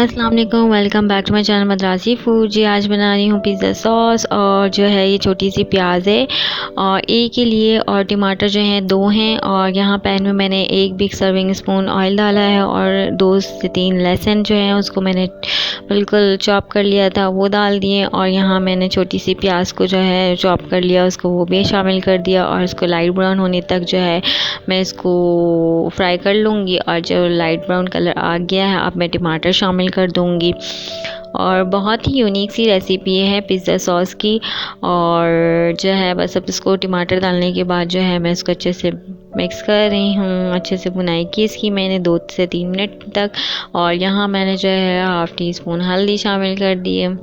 अस्सलाम वालेकुम, welcome back to my channel Madrasi food. जी आज बना रही हूँ पिज़्ज़ा सॉस और जो है ये छोटी सी प्याज है और एक के लिए और टमाटर जो हैं 2 हैं और यहाँ पैन में मैंने 1 बिग सर्विंग स्पून ऑयल डाला है और 2 से 3 लहसुन जो हैं उसको मैंने बिल्कुल चॉप कर लिया था वो डाल दिए और यहाँ मैंने छोटी सी प्याज को जो है चॉप कर लिया उसको वो भी शामिल कर दिया और इसको लाइट ब्राउन होने तक जो है मैं इसको फ्राई कर लूँगी। और जो लाइट ब्राउन कलर आ गया है अब मैं टमाटर शामिल कर दूँगी और बहुत ही यूनिक सी रेसिपी है पिज़्ज़ा सॉस की। और जो है बस अब इसको टमाटर डालने के बाद जो है मैं इसको अच्छे से मिक्स कर रही हूँ, अच्छे से बुनाई की इसकी मैंने 2 से 3 मिनट तक। और यहाँ मैंने जो है हाफ़ टी स्पून हल्दी शामिल कर दी है।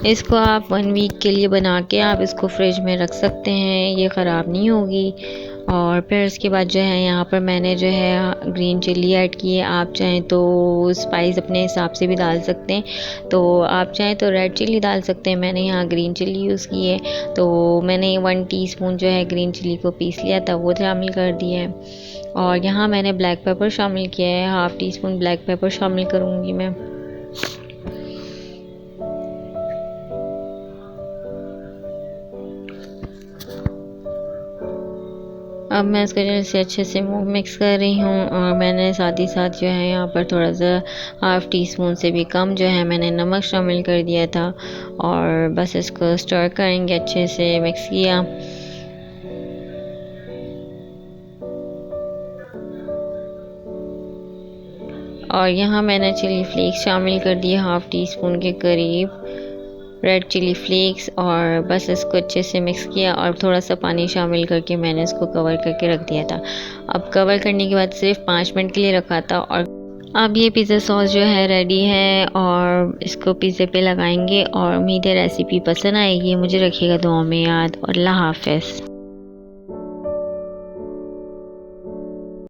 इसको आप 1 वीक के लिए बना के आप इसको फ्रिज में रख सकते हैं, ये ख़राब नहीं होगी। और फिर इसके बाद जो है यहाँ पर मैंने जो है ग्रीन चिल्ली ऐड की है। आप चाहें तो स्पाइस अपने हिसाब से भी डाल सकते हैं, तो आप चाहें तो रेड चिल्ली डाल सकते हैं। मैंने यहाँ ग्रीन चिल्ली यूज़ की है, तो मैंने 1 टीस्पून जो है ग्रीन चिल्ली को पीस लिया था वो शामिल कर दिया है। और यहाँ मैंने ब्लैक पेपर शामिल किया है, half tea spoon black pepper शामिल करूँगी मैं। अब मैं इसको जैसे अच्छे से मिक्स कर रही हूँ और मैंने साथ ही साथ जो है यहाँ पर थोड़ा सा हाफ़ टी स्पून से भी कम जो है मैंने नमक शामिल कर दिया था और बस इसको स्टर करेंगे, अच्छे से मिक्स किया। और यहाँ मैंने चिली फ्लेक्स शामिल कर दिए हाफ़ टी स्पून के करीब, रेड चिली फ्लेक्स, और बस इसको अच्छे से मिक्स किया और थोड़ा सा पानी शामिल करके मैंने इसको कवर करके रख दिया था। अब कवर करने के बाद सिर्फ 5 मिनट के लिए रखा था और अब ये पिज़्ज़ा सॉस जो है रेडी है और इसको पिज़्ज़े पे लगाएंगे। और उम्मीद है रेसिपी पसंद आएगी। मुझे रखिएगा दुआ में याद और अल्लाह हाफ़िज़।